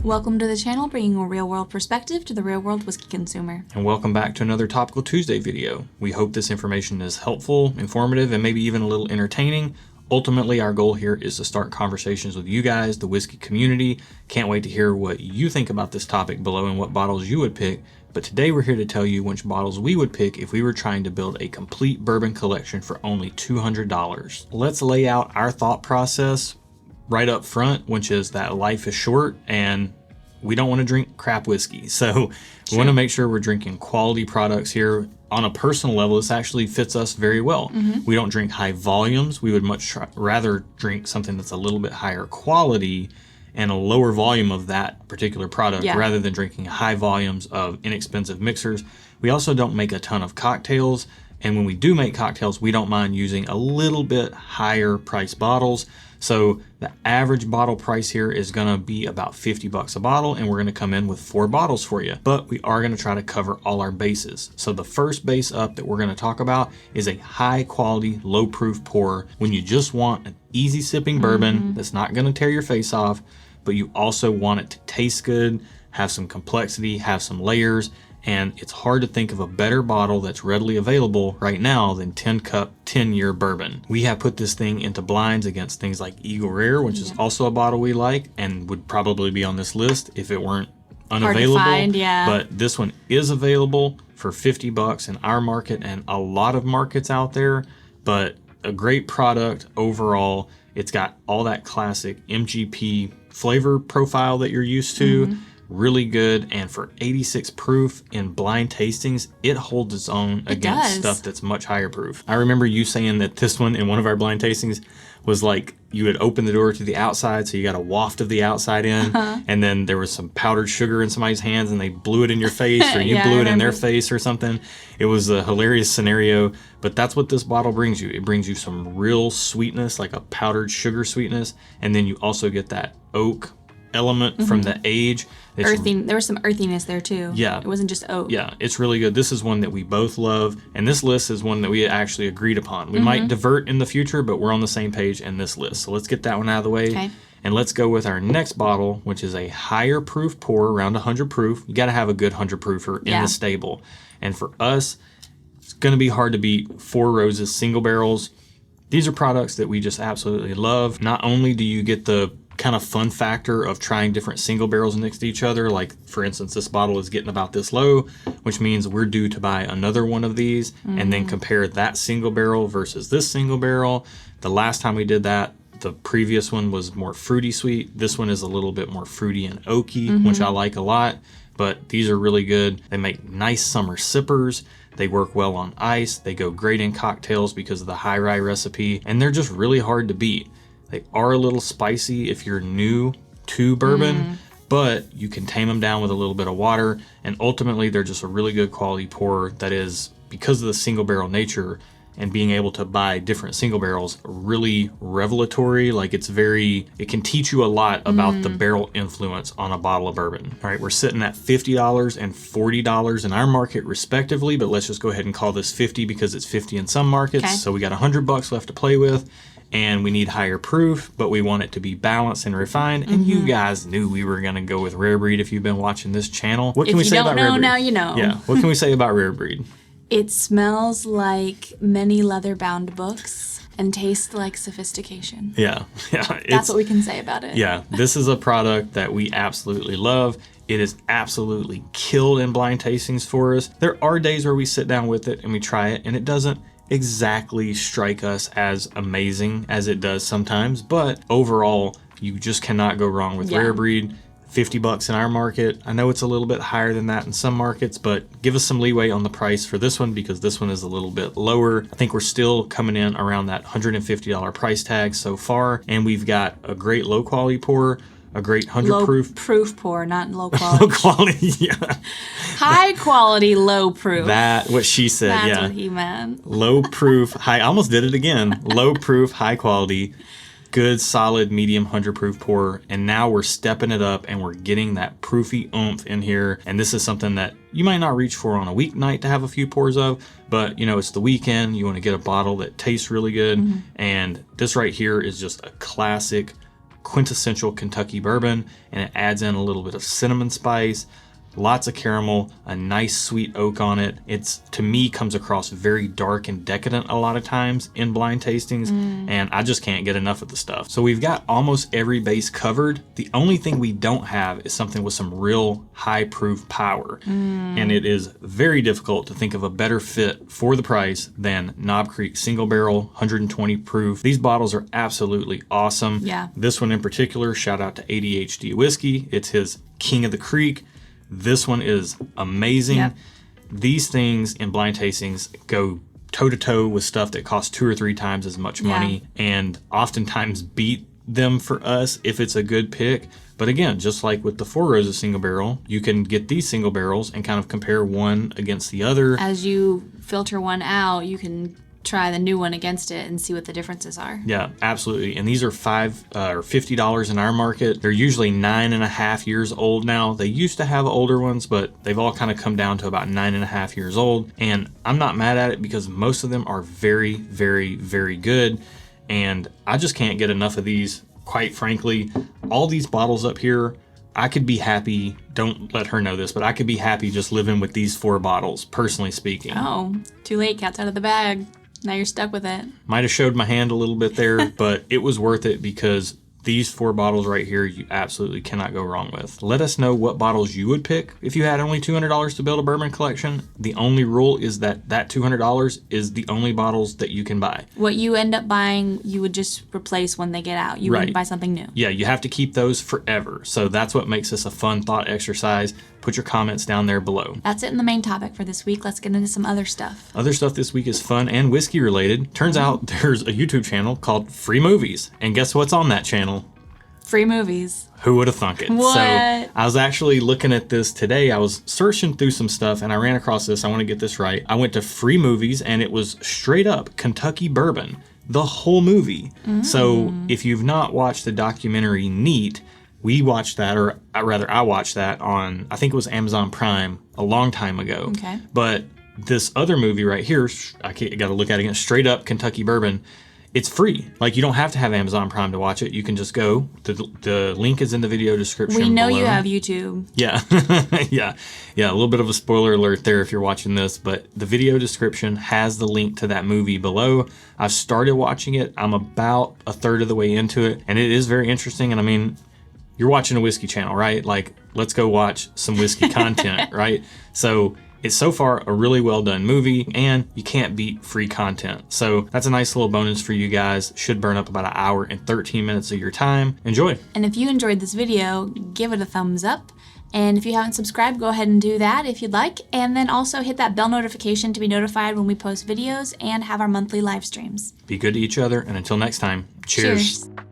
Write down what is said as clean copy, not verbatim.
Welcome to the channel, bringing a real-world perspective to the real-world whiskey consumer. And welcome back to another Topical Tuesday video. We hope this information is helpful, informative, and maybe even a little entertaining. Ultimately, our goal here is to start conversations with you guys, the whiskey community. Can't wait to hear what you think about this topic below and what bottles you would pick. But today we're here to tell you which bottles we would pick if we were trying to build a complete bourbon collection for only $200. Let's lay out our thought process right up front, which is that life is short and we don't want to drink crap whiskey. So we want to make sure we're drinking quality products here. On a personal level, this actually fits us very well. We don't drink high volumes. We would much rather drink something that's a little bit higher quality and a lower volume of that particular product rather than drinking high volumes of inexpensive mixers. We also don't make a ton of cocktails. And when we do make cocktails, we don't mind using a little bit higher price bottles. So the average bottle price here is going to be about $50 a bottle, and we're going to come in with 4 bottles for you. But we are going to try to cover all our bases. So the first base up that we're going to talk about is a high quality, low proof pour. When you just want an easy sipping bourbon that's not going to tear your face off, but you also want it to taste good, have some complexity, have some layers. And it's hard to think of a better bottle that's readily available right now than 10 Cup 10-year bourbon. We have put this thing into blinds against things like Eagle Rare, which is also a bottle we like and would probably be on this list if it weren't unavailable. Hard to find, But this one is available for $50 in our market and a lot of markets out there. But a great product overall. It's got all that classic MGP flavor profile that you're used to. Really good, and for 86 proof in blind tastings, it holds its own against stuff that's much higher proof. I remember you saying that this one in one of our blind tastings was like you would open the door to the outside, so you got a waft of the outside in, and then there was some powdered sugar in somebody's hands and they blew it in your face, or you blew it in their face or something. It was a hilarious scenario, but that's what this bottle brings you. It brings you some real sweetness, like a powdered sugar sweetness, and then you also get that oak element from the age. Earthing. There was some earthiness there too. Yeah. It wasn't just oak. Yeah, it's really good. This is one that we both love, and this list is one that we actually agreed upon. We might divert in the future, but we're on the same page in this list. So let's get that one out of the way. Okay. And let's go with our next bottle, which is a higher proof pour, around 100 proof. You got to have a good 100 proofer in the stable. And for us, it's going to be hard to beat Four Roses single barrels. These are products that we just absolutely love. Not only do you get the kind of fun factor of trying different single barrels next to each other, like for instance this bottle is getting about this low, which means we're due to buy another one of these and then compare that single barrel versus this single barrel. The last time we did that, the previous one was more fruity sweet. This one is a little bit more fruity and oaky, which I like a lot. But these are really good. They make nice summer sippers. They work well on ice. They go great in cocktails because of the high rye recipe, and they're just really hard to beat. They are a little spicy if you're new to bourbon, but you can tame them down with a little bit of water, and ultimately they're just a really good quality pour that is, because of the single barrel nature and being able to buy different single barrels, really revelatory. Like it can teach you a lot about the barrel influence on a bottle of bourbon. All right, we're sitting at $50 and $40 in our market respectively, but let's just go ahead and call this 50 because it's 50 in some markets. Okay. So we got $100 left to play with. And we need higher proof, but we want it to be balanced and refined. And you guys knew we were going to go with Rare Breed if you've been watching this channel. What can we say about Rare Breed? Now you know. Yeah. What can we say about Rare Breed? It smells like many leather-bound books and tastes like sophistication. Yeah. That's what we can say about it. Yeah. This is a product that we absolutely love. It is absolutely killed in blind tastings for us. There are days where we sit down with it and we try it, and it doesn't exactly strike us as amazing as it does sometimes, but overall you just cannot go wrong with Rare Breed. $50 in our market. I know it's a little bit higher than that in some markets, but give us some leeway on the price for this one because this one is a little bit lower. I think we're still coming in around that $150 price tag so far, and we've got a great low quality pour, a great 100 proof. Low proof pour, not low quality. Low quality, yeah. High quality, low proof. What she said, That's what he meant. Low proof, high, I almost did it again. Low proof, high quality, good, solid, medium 100 proof pour. And now we're stepping it up and we're getting that proofy oomph in here. And this is something that you might not reach for on a weeknight to have a few pours of, but you know, it's the weekend. You want to get a bottle that tastes really good. And this right here is just a classic quintessential Kentucky bourbon, and it adds in a little bit of cinnamon spice, lots of caramel, a nice sweet oak on it. It's, to me, comes across very dark and decadent a lot of times in blind tastings, and I just can't get enough of the stuff. So we've got almost every base covered. The only thing we don't have is something with some real high proof power, and it is very difficult to think of a better fit for the price than Knob Creek Single Barrel 120 proof. These bottles are absolutely awesome. Yeah. This one in particular, shout out to ADHD Whiskey. It's his King of the Creek. This one is amazing. Yep. These things in blind tastings go toe to toe with stuff that costs 2 or 3 times as much money, and oftentimes beat them for us if it's a good pick. But again, just like with the Four Roses single barrel, you can get these single barrels and kind of compare one against the other. As you filter one out, you can try the new one against it and see what the differences are. Yeah, absolutely. And these are $5 or $50 in our market. They're usually 9.5 years old now. They used to have older ones, but they've all kind of come down to about 9.5 years old. And I'm not mad at it because most of them are very, very, very good. And I just can't get enough of these, quite frankly. All these bottles up here, I could be happy, don't let her know this, but I could be happy just living with these 4 bottles, personally speaking. Oh, too late, cat's out of the bag. Now you're stuck with it. Might have showed my hand a little bit there, but it was worth it because these 4 bottles right here, you absolutely cannot go wrong with. Let us know what bottles you would pick if you had only $200 to build a bourbon collection. The only rule is that $200 is the only bottles that you can buy. What you end up buying, you would just replace when they get out. You wouldn't buy something new. Yeah, you have to keep those forever. So that's what makes this a fun thought exercise. Put your comments down there below. That's it in the main topic for this week. Let's get into some other stuff. Other stuff this week is fun and whiskey related. Turns out there's a YouTube channel called Free Movies. And guess what's on that channel? Free movies. Who would have thunk it? What? So I was actually looking at this today. I was searching through some stuff and I ran across this. I want to get this right. I went to Free Movies and it was straight up Kentucky bourbon, the whole movie. So if you've not watched the documentary Neat, we watched that, or rather I watched that on, I think it was Amazon Prime a long time ago. Okay. But this other movie right here, I got to look at it again, straight up Kentucky bourbon. It's free. Like, you don't have to have Amazon Prime to watch it. You can just go. The link is in the video description We know below. you have YouTube. Yeah. Yeah. A little bit of a spoiler alert there if you're watching this, but the video description has the link to that movie below. I've started watching it. I'm about a third of the way into it, and it is very interesting. And I mean, you're watching a whiskey channel, right? Like, let's go watch some whiskey content, right? So it's so far a really well done movie, and you can't beat free content. So that's a nice little bonus for you guys. Should burn up about 1 hour and 13 minutes of your time. Enjoy. And if you enjoyed this video, give it a thumbs up. And if you haven't subscribed, go ahead and do that if you'd like. And then also hit that bell notification to be notified when we post videos and have our monthly live streams. Be good to each other, and until next time, cheers. Cheers.